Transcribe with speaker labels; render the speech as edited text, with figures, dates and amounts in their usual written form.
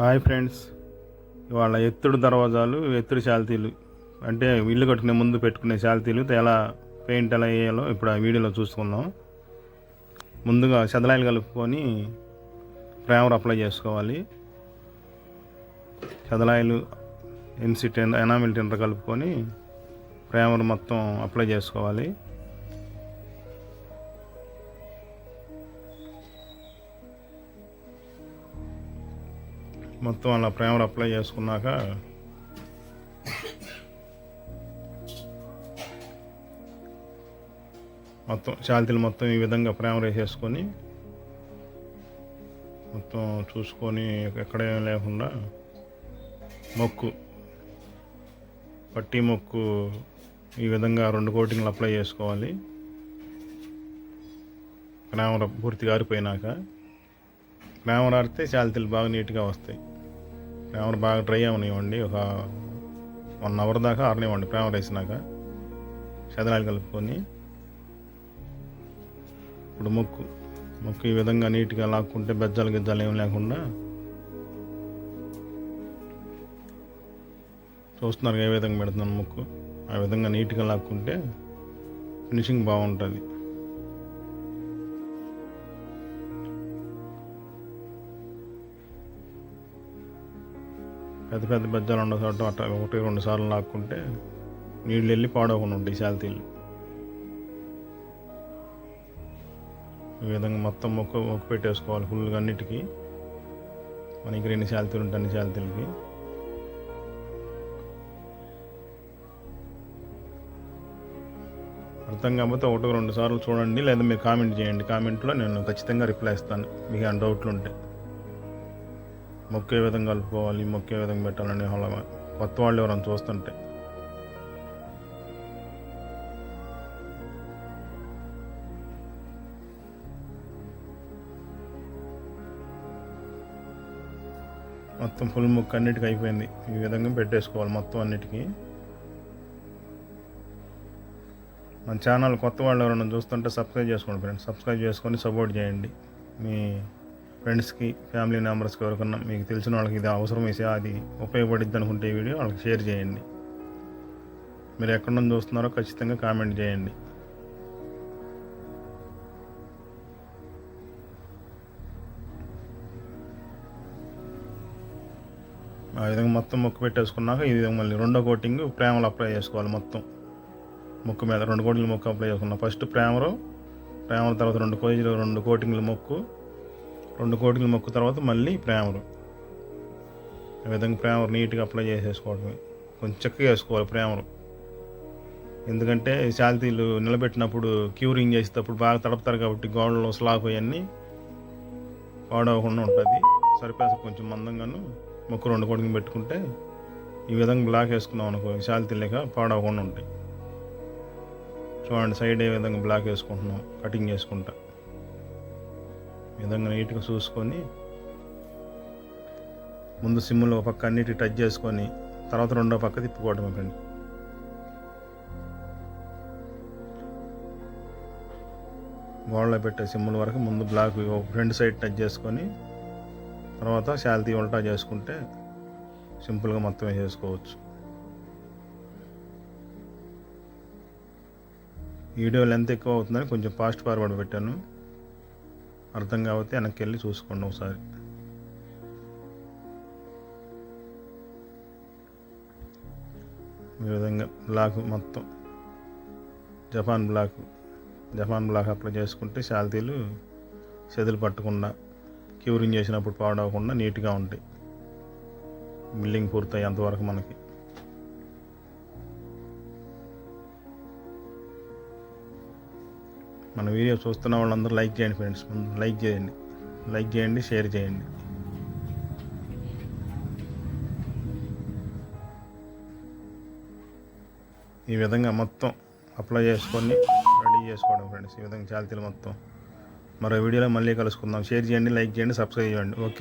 Speaker 1: Hi friends, ఇవాళ ఎత్తుడు దర్వాజాలు, ఎత్తుడు శాల్తీలు అంటే ఇల్లు కట్టుకునే ముందు పెట్టుకునే శాల్తీలు ఎలా పెయింట్ ఎలా వేయాలో ఇప్పుడు ఆ వీడియోలో చూసుకుందాం. ముందుగా చదలాయిలు కలుపుకొని ప్రైమర్ అప్లై చేసుకోవాలి. చదలాయిలు ఎనామిల్ టిండర్ కలుపుకొని ప్రైమర్ మొత్తం అప్లై చేసుకోవాలి. మొత్తం అలా ప్రైమర్ అప్లై చేసుకున్నాక మొత్తం శాల్తీలు మొత్తం ఈ విధంగా ప్రైమర్ వేసేసుకొని మొత్తం చూసుకొని ఎక్కడేం లేకుండా పట్టీ మొక్కు ఈ విధంగా 2 కోటింగ్లు అప్లై చేసుకోవాలి. ప్రైమర్ పూర్తిగా ఆరిపోయినాక ప్రైమర్ ఆరితే శాల్తీలు బాగా నీట్గా వస్తాయి. ప్రైమర్ బాగా డ్రై అవనివ్వండి, ఒక 1 అవర్ దాకా ఆరనివ్వండి. ప్రైమర్ వేసినాక చదనాలు కలుపుకొని ఇప్పుడు మొక్కు ఈ విధంగా నీట్గా లాక్కుంటే బెజ్జాలు గిజ్జాలు ఏం లేకుండా చూస్తున్నారు ఏ విధంగా పెడుతున్నాను మొక్కు. ఆ విధంగా నీట్గా లాక్కుంటే ఫినిషింగ్ బాగుంటుంది. పెద్ద పెద్ద బెజ్జాలు ఉన్న చోట అట్లా 1-2 సార్లు లాక్కుంటే నీళ్ళు వెళ్ళి పాడవకుండా ఉంటాయి శాల్తీలు. ఈ విధంగా మొత్తం మొక్కు పెట్టేసుకోవాలి ఫుల్గా అన్నిటికీ. మనకి 2 శాల్తీలు ఉంటాయి, అన్ని శాల్తీలకి. అర్థం కాకపోతే 1-2 సార్లు చూడండి, లేదా మీరు కామెంట్ చేయండి. కామెంట్లో నేను ఖచ్చితంగా రిప్లై ఇస్తాను మీకు ఏమైనా డౌట్లు ఉంటే. మొక్కు ఏ విధంగా కలుపుకోవాలి, మొక్కు ఏ విధంగా పెట్టాలని కొత్త వాళ్ళు ఎవరైనా చూస్తుంటే మొత్తం ఫుల్ మొక్కు అన్నిటికీ అయిపోయింది. ఈ విధంగా పెట్టేసుకోవాలి మొత్తం అన్నిటికీ. మన ఛానల్ కొత్త వాళ్ళు ఎవరైనా చూస్తుంటే సబ్స్క్రైబ్ చేసుకోండి ఫ్రెండ్స్. సబ్స్క్రైబ్ చేసుకొని సపోర్ట్ చేయండి. మీ ఫ్రెండ్స్కి, ఫ్యామిలీ మెంబర్స్కి ఎవరికన్నా మీకు తెలిసిన వాళ్ళకి ఇది అవసరం వేసి అది ఉపయోగపడిద్ది అనుకుంటే ఈ వీడియో వాళ్ళకి షేర్ చేయండి. మీరు ఎక్కడ నుంచి చూస్తున్నారో ఖచ్చితంగా కామెంట్ చేయండి. ఆ విధంగా మొత్తం మొక్కు పెట్టేసుకున్నాక ఈ విధంగా మళ్ళీ 2వ కోటింగ్ ప్రైమర్ అప్లై చేసుకోవాలి. మొత్తం మొక్కు మీద 2 కోటింగ్లు మొక్కు అప్లై చేసుకున్నాం. ఫస్ట్ ప్రైమర్ తర్వాత 2 కోటింగ్లు మొక్కు, 2 కోటింగ్లు మొక్కు తర్వాత మళ్ళీ ప్రైమరు. ఈ విధంగా ప్రైమర్ నీట్గా అప్లై చేసేసుకోవడమే. కొంచెం చక్కగా వేసుకోవాలి ప్రైమరు. ఎందుకంటే శాల్తీలు నిలబెట్టినప్పుడు క్యూరింగ్ చేసేటప్పుడు బాగా తడపుతారు కాబట్టి గోడలో స్లాబ్ అవన్నీ పాడవకుండా ఉంటుంది. సరిపేస కొంచెం మందంగాను మొక్కు 2 కోటింగ్ పెట్టుకుంటే ఈ విధంగా బ్లాక్ వేసుకున్నాం అనుకో, శాల్తీలు లేక పాడవకుండా ఉంటాయి. చూడండి సైడ్ ఏ విధంగా బ్లాక్ వేసుకుంటున్నాం కటింగ్ చేసుకుంటా. ఈ విధంగా నీట్గా చూసుకొని ముందు సిమ్లో ఒక పక్క అన్నిటి టచ్ చేసుకొని తర్వాత 2వ పక్క తిప్పుకోవడం ఫ్రెండ్. గోడలో పెట్టే సిమ్ముల వరకు ముందు బ్లాక్ ఫ్రంట్ సైడ్ టచ్ చేసుకొని తర్వాత శాల్తీ ఉల్టా చేసుకుంటే సింపుల్గా మొత్తం వేసేసుకోవచ్చు. వీడియో లెంత్ ఎక్కువ అవుతుందని కొంచెం ఫాస్ట్ ఫార్వర్డ్ పెట్టాను. అర్థం కాబట్టి వెనక్కి వెళ్ళి చూసుకోండి ఒకసారి. ఈ విధంగా బ్లాక్ మొత్తం జపాన్ బ్లాక్ అప్లై చేసుకుంటే శాల్తీలు చెదులు పట్టకుండా, క్యూరింగ్ చేసినప్పుడు పాడవకుండా నీట్గా ఉంటాయి. బిల్డింగ్ పూర్తయి అంతవరకు మనకి. మన వీడియో చూస్తున్న వాళ్ళందరూ లైక్ చేయండి ఫ్రెండ్స్. లైక్ చేయండి, షేర్ చేయండి. ఈ విధంగా మొత్తం అప్లై చేసుకొని రెడీ చేసుకోవడం ఫ్రెండ్స్. ఈ విధంగా శాల్తీలు మొత్తం. మరో వీడియోలో మళ్ళీ కలుసుకుందాం. షేర్ చేయండి, లైక్ చేయండి, సబ్స్క్రైబ్ చేయండి. ఓకే.